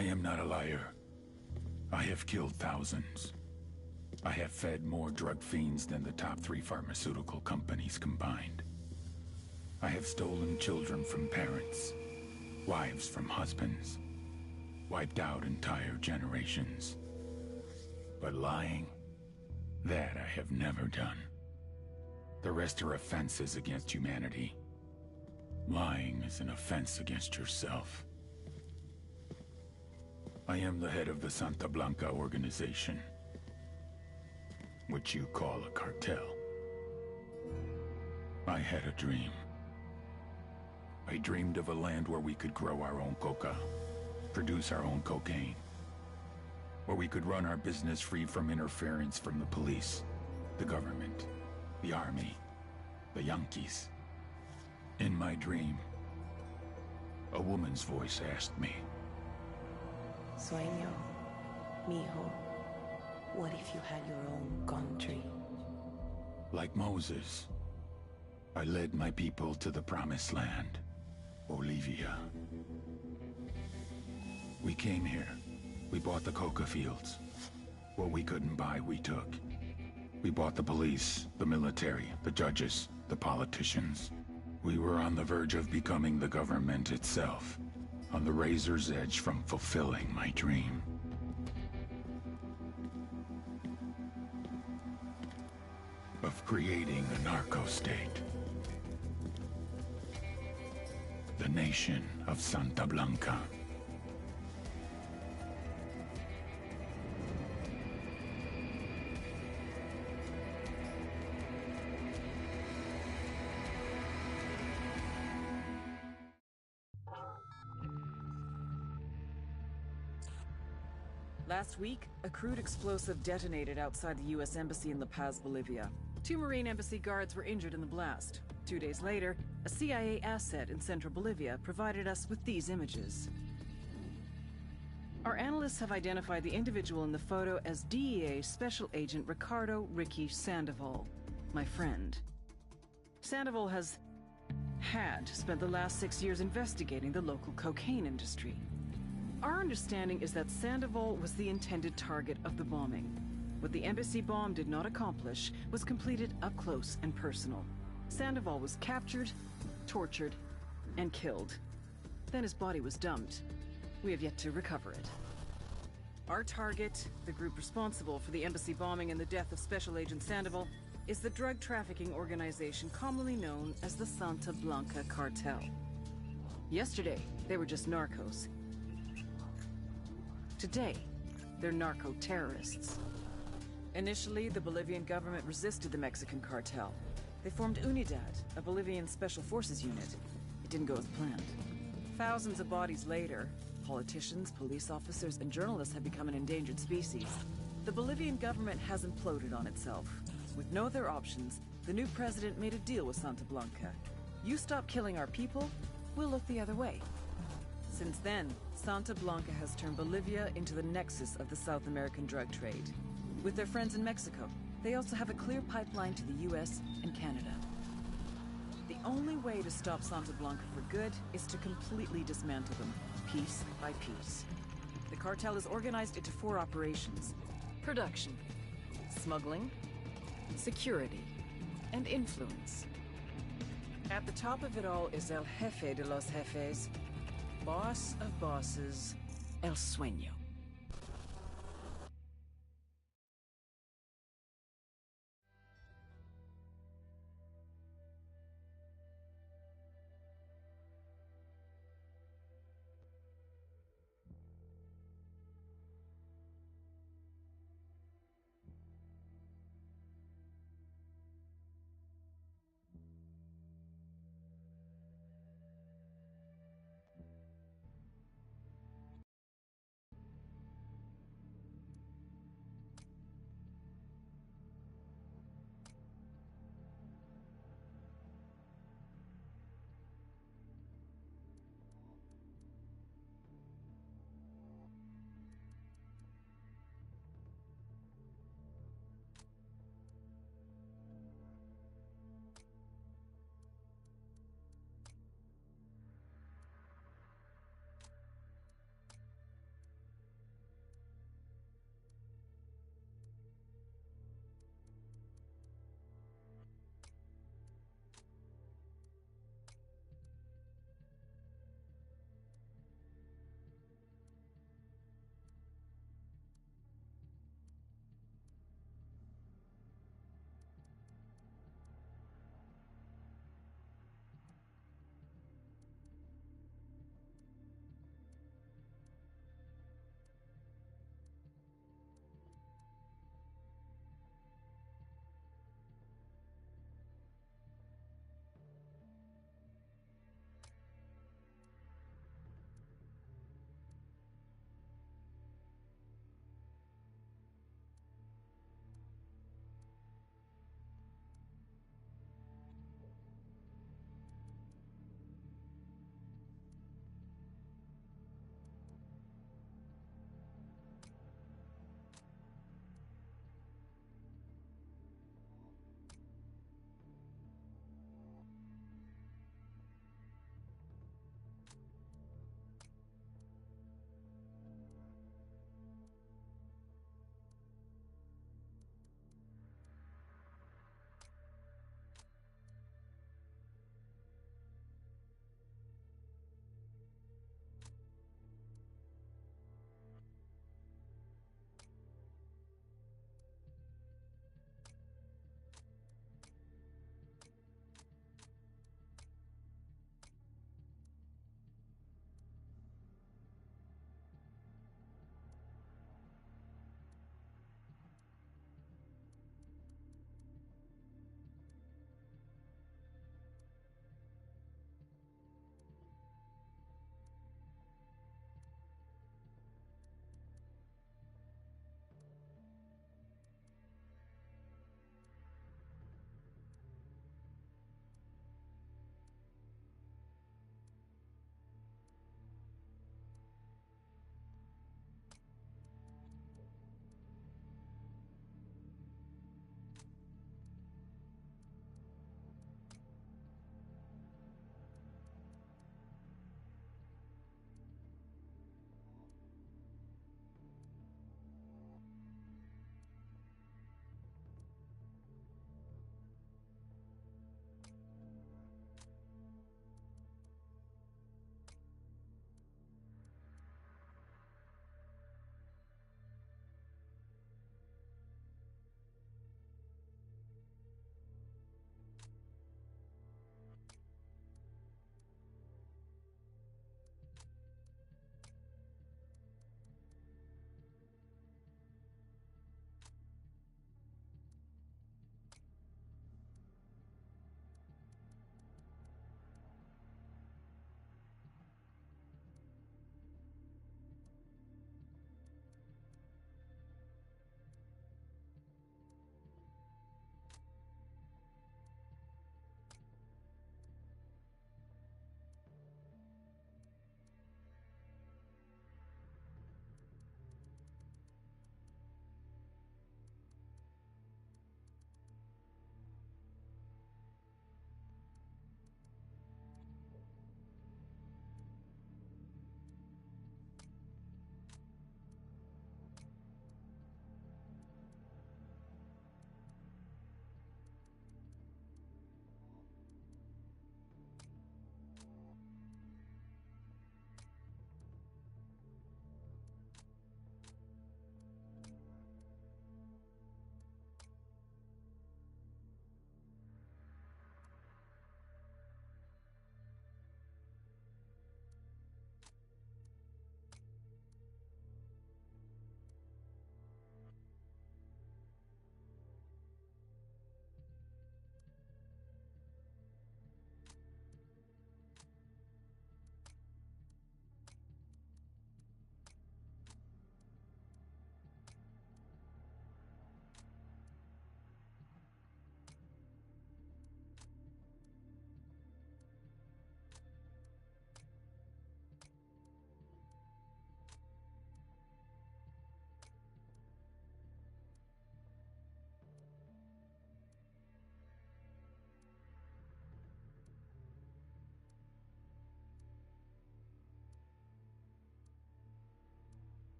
I am not a liar. I have killed thousands. I have fed more drug fiends than the top 3 pharmaceutical companies combined. I have stolen children from parents, wives from husbands, wiped out entire generations. But lying, that I have never done. The rest are offenses against humanity. Lying is an offense against yourself. I am the head of the Santa Blanca organization, which you call a cartel. I had a dream. I dreamed of a land where we could grow our own coca, produce our own cocaine, where we could run our business free from interference from the police, the government, the army, the Yankees. In my dream, a woman's voice asked me, Sueño, mijo, what if you had your own country? like Moses, I led my people to the promised land, Bolivia. We came here. We bought the coca fields. What we couldn't buy, we took. We bought the police, the military, the judges, the politicians. We were on the verge of becoming the government itself, on the razor's edge from fulfilling my dream. Of creating a narco-state. The nation of Santa Blanca. Last week, a crude explosive detonated outside the U.S. Embassy in La Paz, Bolivia. 2 Marine Embassy guards were injured in the blast. 2 days later, a CIA asset in central Bolivia provided us with these images. Our analysts have identified the individual in the photo as DEA Special Agent Ricardo Ricky Sandoval, my friend. Sandoval had spent the last 6 years investigating the local cocaine industry. Our understanding is that Sandoval was the intended target of the bombing. What the embassy bomb did not accomplish was completed up close and personal. Sandoval was captured, tortured, and killed. Then his body was dumped. We have yet to recover it. Our target, the group responsible for the embassy bombing and the death of Special Agent Sandoval, is the drug trafficking organization commonly known as the Santa Blanca Cartel. Yesterday, they were just narcos. Today, they're narco-terrorists. Initially, the Bolivian government resisted the Mexican cartel. They formed Unidad, a Bolivian special forces unit. It didn't go as planned. Thousands of bodies later, politicians, police officers, and journalists have become an endangered species. The Bolivian government has imploded on itself. With no other options, the new president made a deal with Santa Blanca. You stop killing our people, we'll look the other way. Since then, Santa Blanca has turned Bolivia into the nexus of the South American drug trade. With their friends in Mexico, they also have a clear pipeline to the US and Canada. The only way to stop Santa Blanca for good is to completely dismantle them, piece by piece. The cartel is organized into 4 operations: production, smuggling, security, and influence. At the top of it all is El Jefe de los Jefes, boss of bosses, El Sueño.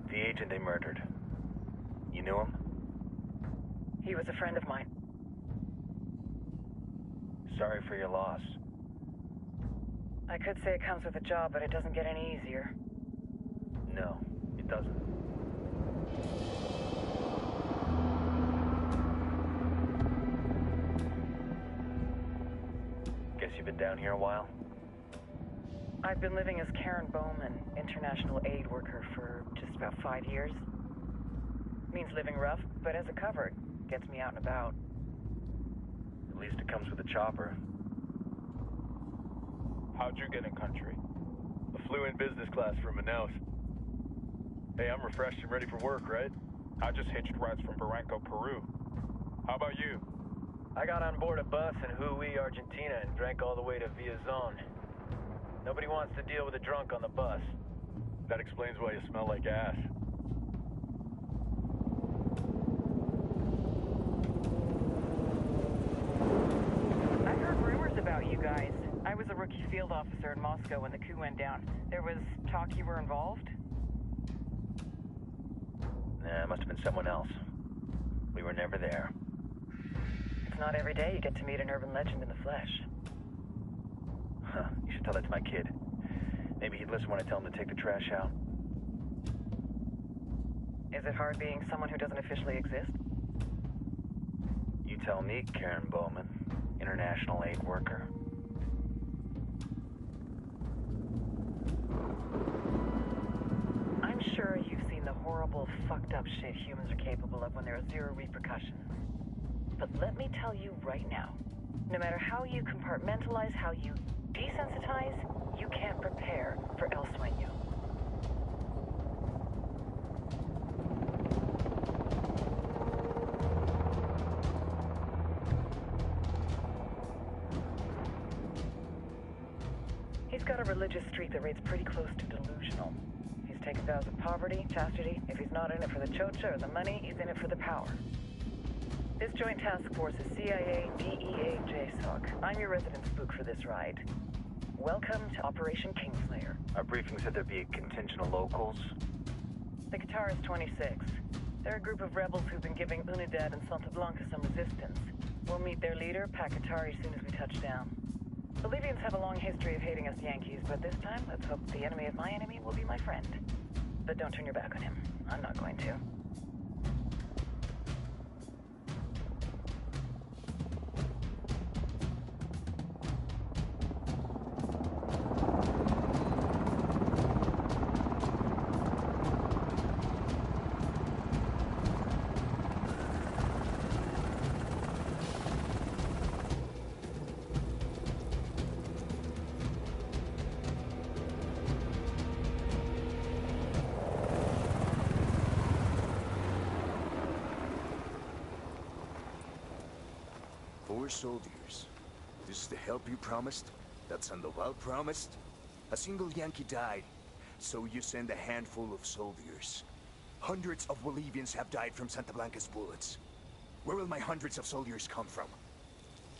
The agent they murdered. You knew him? He was a friend of mine. Sorry for your loss. I could say it comes with a job, but it doesn't get any easier. No, it doesn't. Guess you've been down here a while? I've been living as Karen Bowman, international aid worker, for just about 5 years. Means living rough, but as a cover, gets me out and about. At least it comes with a chopper. How'd you get in country? I flew in business class from Manaus. Hey, I'm refreshed and ready for work, right? I just hitched rides from Barranco, Peru. How about you? I got on board a bus in Hui, Argentina, and drank all the way to Villazon. Nobody wants to deal with a drunk on the bus. That explains why you smell like ass. I heard rumors about you guys. I was a rookie field officer in Moscow when the coup went down. There was talk you were involved? Nah, it must have been someone else. We were never there. It's not every day you get to meet an urban legend in the flesh. Huh, you should tell that to my kid. Maybe he'd listen when I tell him to take the trash out. Is it hard being someone who doesn't officially exist? You tell me, Karen Bowman, international aid worker. I'm sure you've seen the horrible, fucked up shit humans are capable of when there are zero repercussions. But let me tell you right now, no matter how you compartmentalize, how you desensitize, you can't prepare for El Sueño. He's got a religious streak that rates pretty close to delusional. He's taken vows of poverty, chastity. If he's not in it for the chocha or the money, he's in it for the power. This joint task force is CIA, DEA, JSOC. I'm your resident spook for this ride. Welcome to Operation Kingslayer. Our briefing said there'd be a contingent of locals. The Qatar is 26. They're a group of rebels who've been giving Unidad and Santa Blanca some resistance. We'll meet their leader, Pakatari, as soon as we touch down. Bolivians have a long history of hating us Yankees, but this time, let's hope the enemy of my enemy will be my friend. But don't turn your back on him. I'm not going to. Soldiers. This is the help you promised? That Sandoval promised? A single Yankee died, so you send a handful of soldiers. Hundreds of Bolivians have died from Santa Blanca's bullets. Where will my hundreds of soldiers come from?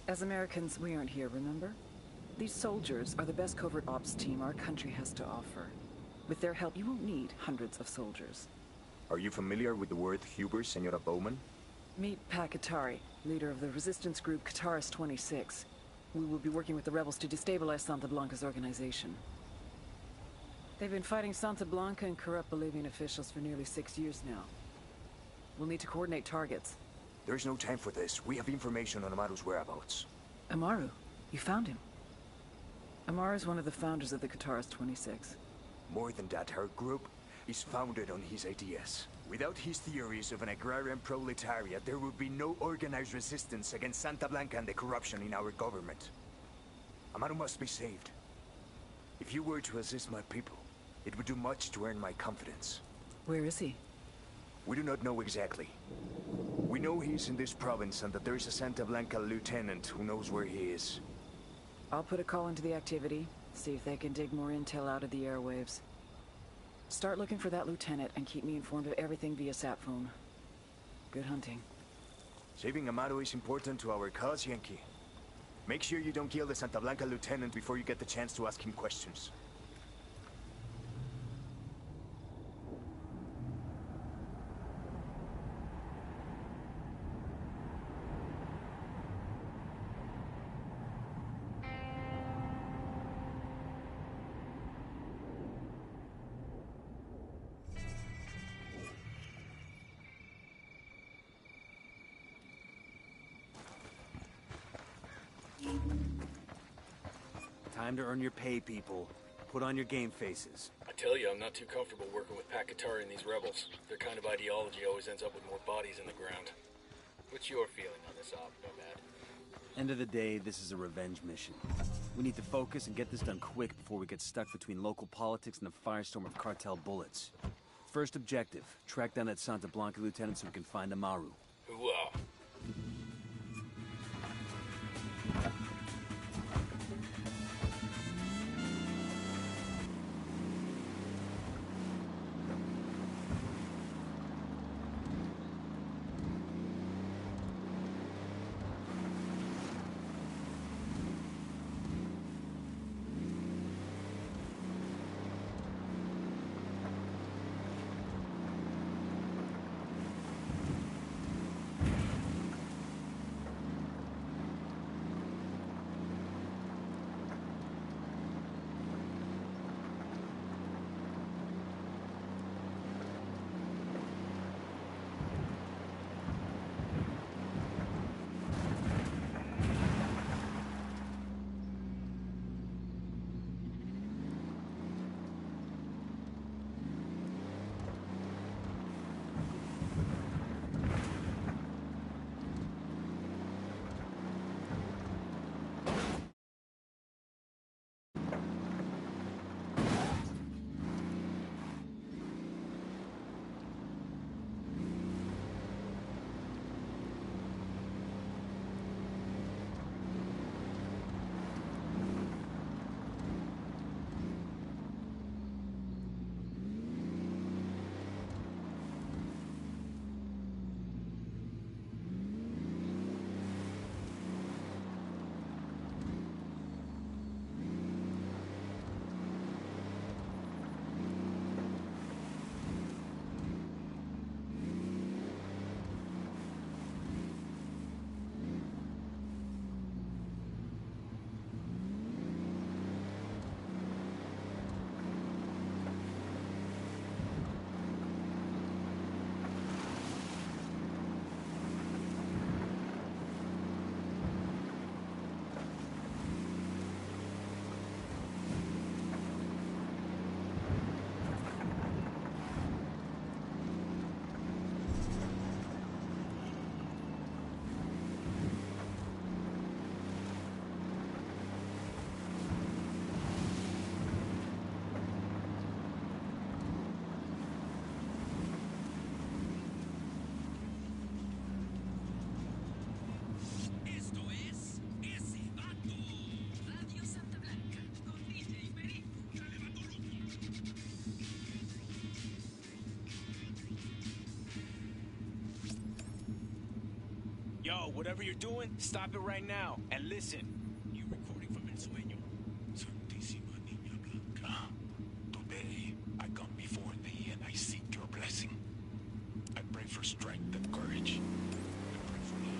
As Americans, we aren't here, remember? These soldiers are the best covert ops team our country has to offer. With their help, you won't need hundreds of soldiers. Are you familiar with the word Huber, Senora Bowman? Meet Pakatari, leader of the resistance group Qatar's 26. We will be working with the rebels to destabilize Santa Blanca's organization. They've been fighting Santa Blanca and corrupt Bolivian officials for nearly 6 years now. We'll need to coordinate targets. There's no time for this. We have information on Amaru's whereabouts. Amaru? You found him? Amaru is one of the founders of the Qatar's 26. More than that, our group is founded on his ideas. Without his theories of an agrarian proletariat, there would be no organized resistance against Santa Blanca and the corruption in our government. Amaru must be saved. If you were to assist my people, it would do much to earn my confidence. Where is he? We do not know exactly. We know he is in this province and that there is a Santa Blanca lieutenant who knows where he is. I'll put a call into the activity, see if they can dig more intel out of the airwaves. Start looking for that lieutenant and keep me informed of everything via sat phone. Good hunting. Saving Amaru is important to our cause, Yankee. Make sure you don't kill the Santa Blanca lieutenant before you get the chance to ask him questions. Time to earn your pay, people. Put on your game faces. I tell you, I'm not too comfortable working with Pakatari and these rebels. Their kind of ideology always ends up with more bodies in the ground. What's your feeling on this op, Nomad? End of the day, this is a revenge mission. We need to focus and get this done quick before we get stuck between local politics and the firestorm of cartel bullets. First objective, track down that Santa Blanca lieutenant so we can find Amaru. Hooah. Yo, whatever you're doing, stop it right now. And listen. You recording from El Sueño? Santísima Niña Blanca. Today, I come before thee and I seek your blessing. I pray for strength and courage. I pray for love.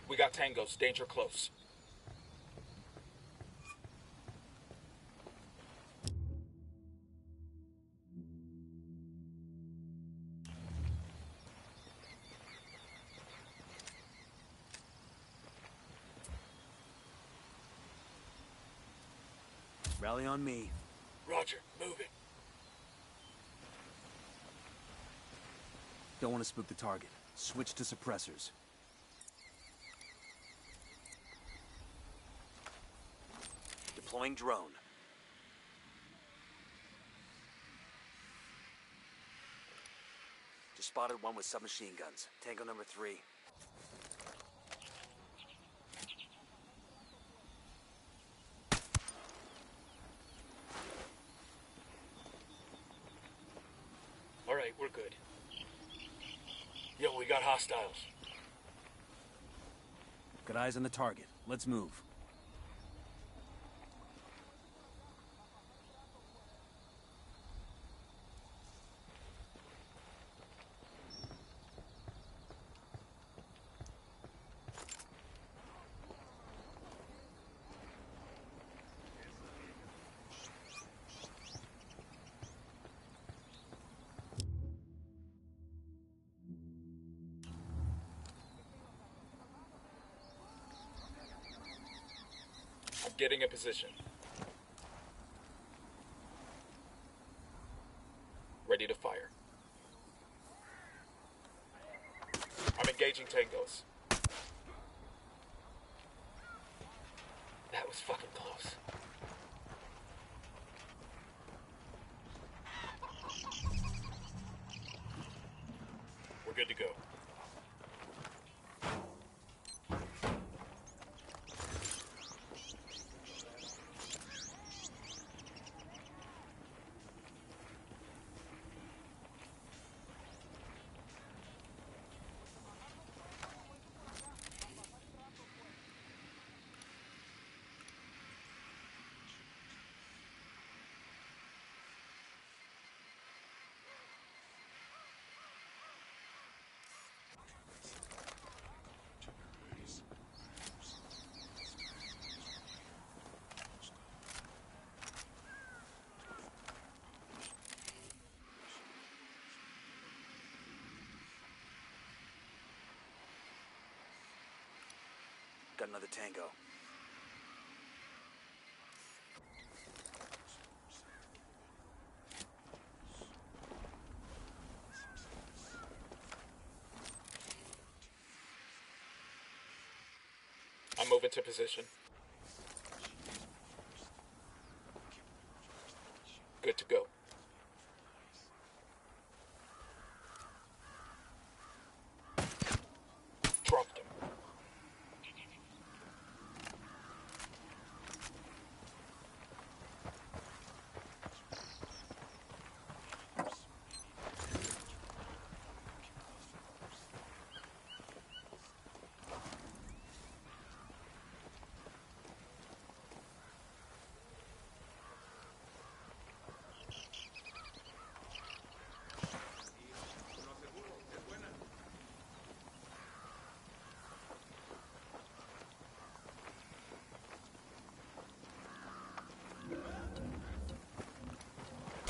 We got tangos, danger close. Rally on me. Roger, moving. Don't want to spook the target. Switch to suppressors. Deploying drone. Just spotted one with submachine guns. Tango number 3. All right, we're good. Yo, we got hostiles. Got eyes on the target. Let's move. Getting a position. Ready to fire. I'm engaging tangos. That was fucking close. We're good to go. Got another tango. I'm moving to position. Good to go. Dropped him.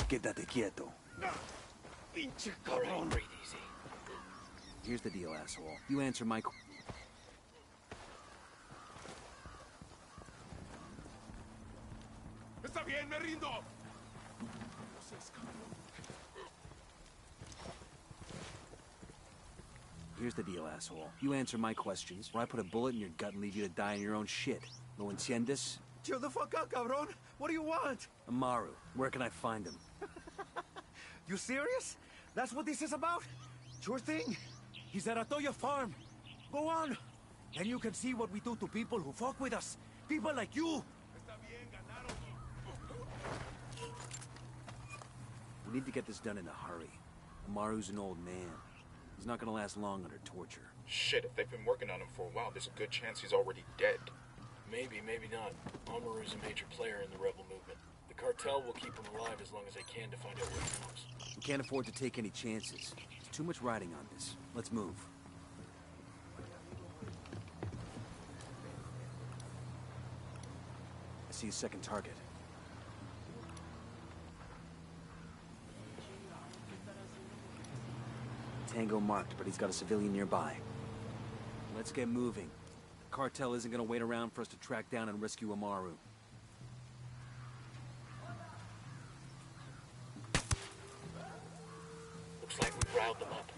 Quédate quieto. All right, breathe easy. Here's the deal, asshole. You answer my Está bien, me rindo. Here's the deal, asshole. You answer my questions, or I put a bullet in your gut and leave you to die in your own shit. ¿Lo entiendes? Chill the fuck out, cabron. What do you want? Amaru, where can I find him? You serious? That's what this is about? Sure thing. He's at Atoya Farm. Go on. Then you can see what we do to people who fuck with us. People like you. We need to get this done in a hurry. Amaru's an old man. He's not gonna last long under torture. Shit, if they've been working on him for a while, there's a good chance he's already dead. Maybe, maybe not. Amaru's a major player in the rebel movement. The cartel will keep him alive as long as they can to find out where he goes. We can't afford to take any chances. There's too much riding on this. Let's move. I see a second target. Tango marked, but he's got a civilian nearby. Let's get moving. The cartel isn't gonna wait around for us to track down and rescue Amaru. Looks like we've riled them up.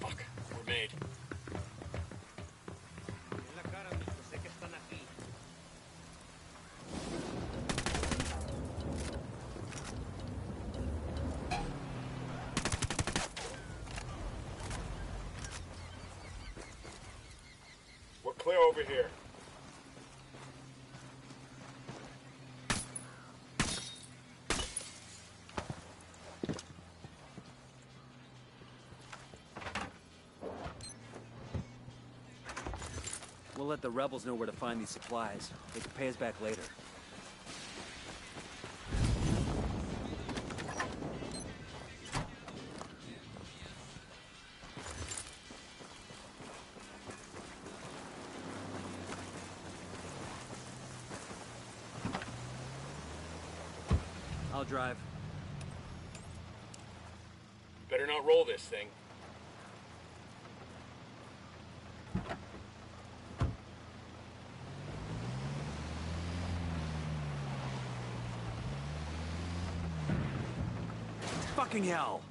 Fuck, we're made. We're clear over here. We'll let the rebels know where to find these supplies. They can pay us back later. I'll drive. not roll this thing. Fucking hell!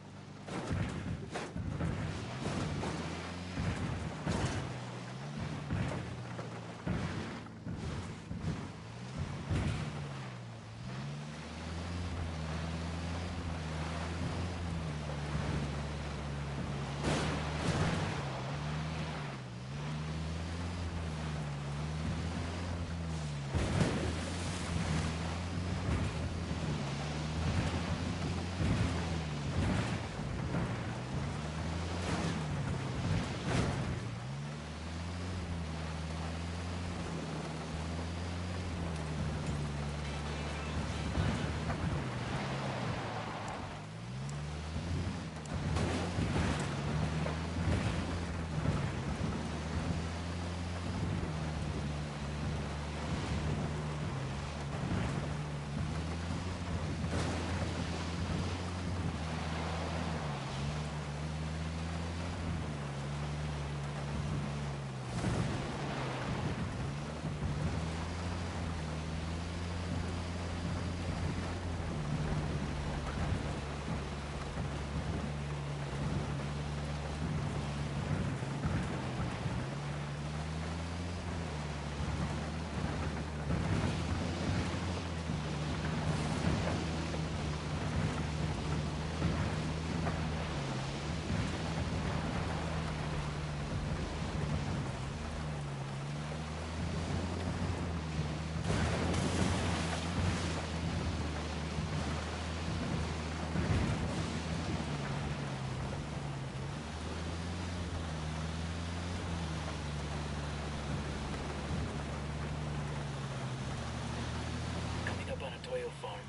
Farm.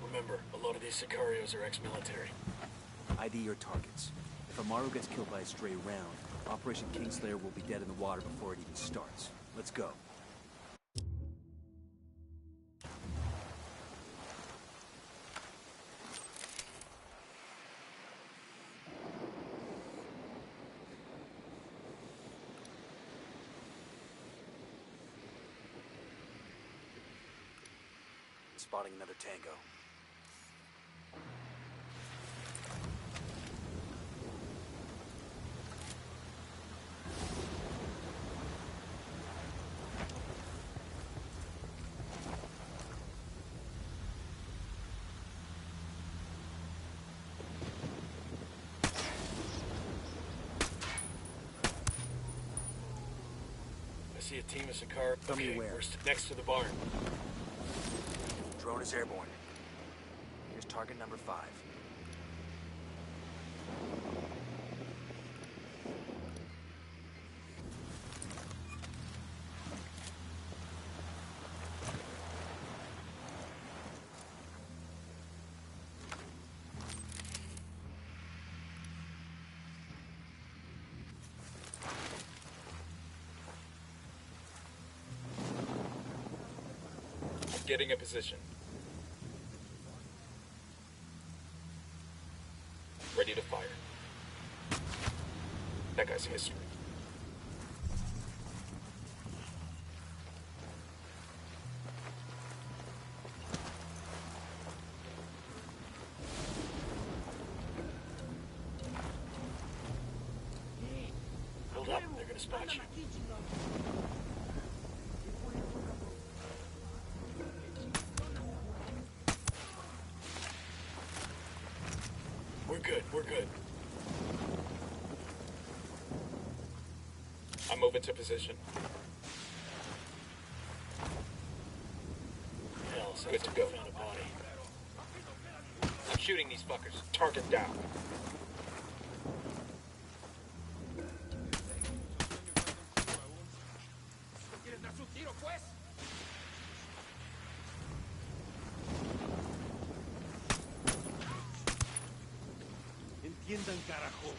Remember, a lot of these Sicarios are ex-military. ID your targets. If Amaru gets killed by a stray round, Operation Kingslayer will be dead in the water before it even starts. Let's go. Spotting another tango. I see a team of Sicarios. Tell me where. We're next to the barn. Drone is airborne. Here's target number 5. Getting a position. Ready to fire. That guy's history. Hold up, they're gonna spot you. We're good. I'm moving to position. Hell, good to go. Found a body. I'm shooting these fuckers. Target down. Entiendan, carajo.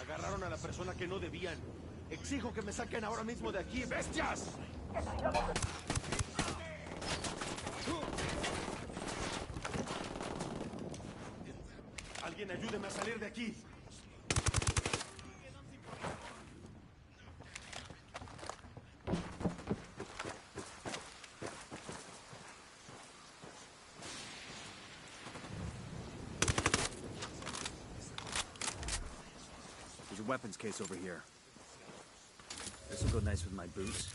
Agarraron a la persona que no debían. Exijo que me saquen ahora mismo de aquí, bestias. Alguien ayúdeme a salir de aquí. There's a weapons case over here. This will go nice with my boots.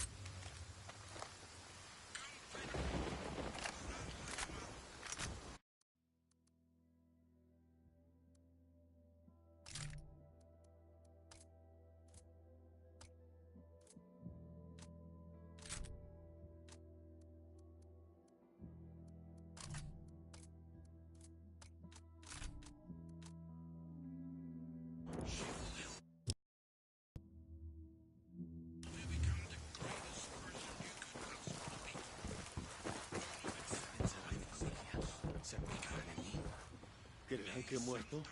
¿Creían que he muerto?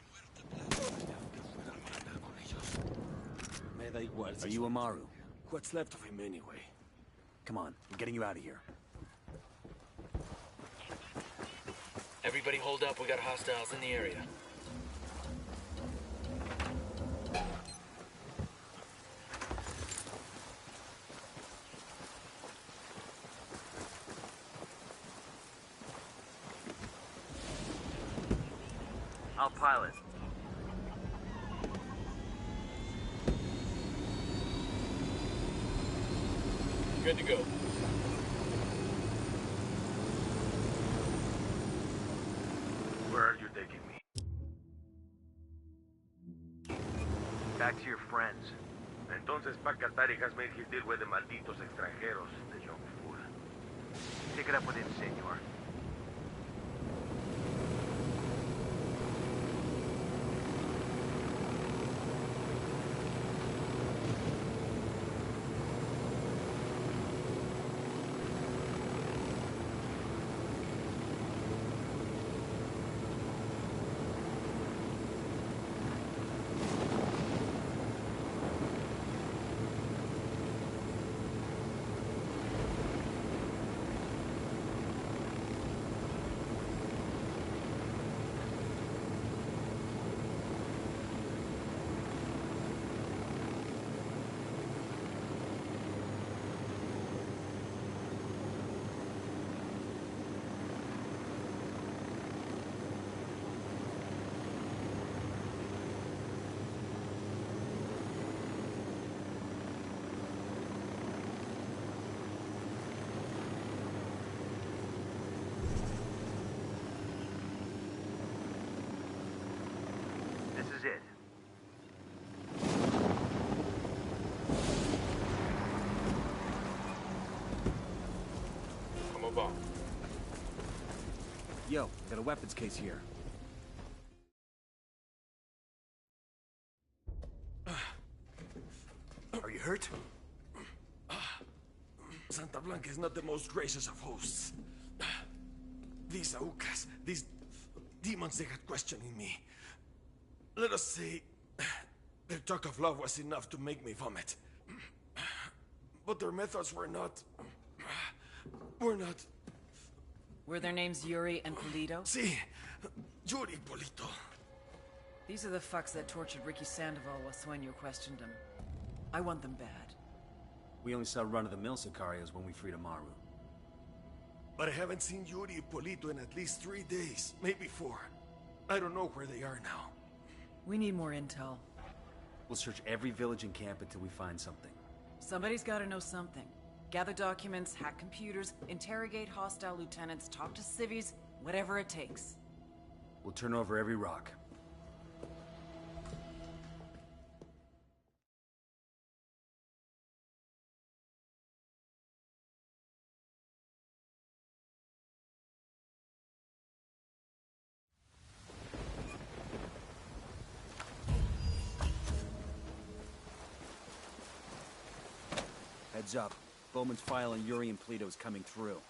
Me da igual. Are you Amaru? What's left of him anyway? Come on, we're getting you out of here. Everybody hold up, we got hostiles in the area. I'll pilot. Good to go. Where are you taking me? Back to your friends. Entonces, para Qatar y hazme el deal de malditos extranjeros de young fool. Pick it up with him, senor. This is it. Come on. Yo, got a weapons case here. Are you hurt? Santa Blanca is not the most gracious of hosts. These Aucas, these demons they had questioning me. Let us say, their talk of love was enough to make me vomit. But their methods were not... Were their names Yuri and Polito? Si, Yuri Polito. These are the fucks that tortured Ricky Sandoval while Sueño questioned him. I want them bad. We only saw run-of-the-mill Sicarios when we freed Amaru. But I haven't seen Yuri and Polito in at least 3 days, maybe 4. I don't know where they are now. We need more intel. We'll search every village and camp until we find something. Somebody's gotta know something. Gather documents, hack computers, interrogate hostile lieutenants, talk to civvies, whatever it takes. We'll turn over every rock. Heads up. Bowman's file on Yuri and Polito is coming through.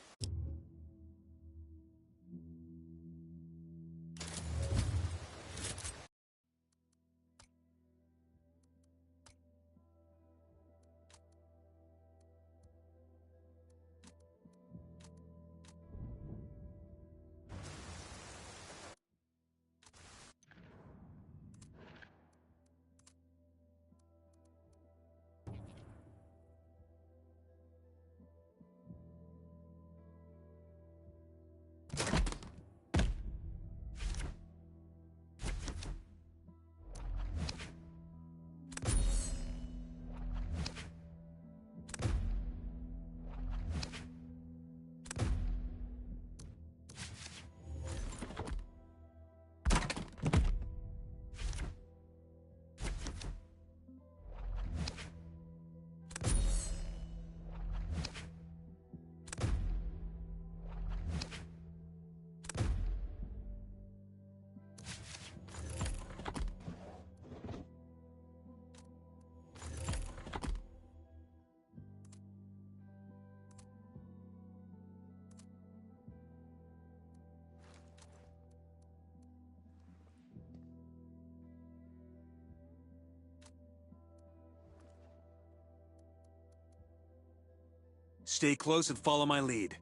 Stay close and follow my lead.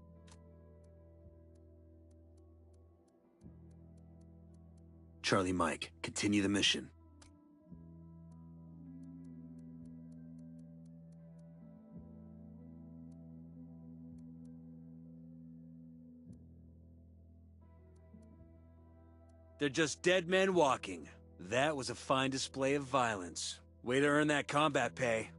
Charlie Mike, continue the mission. They're just dead men walking. That was a fine display of violence. Way to earn that combat pay.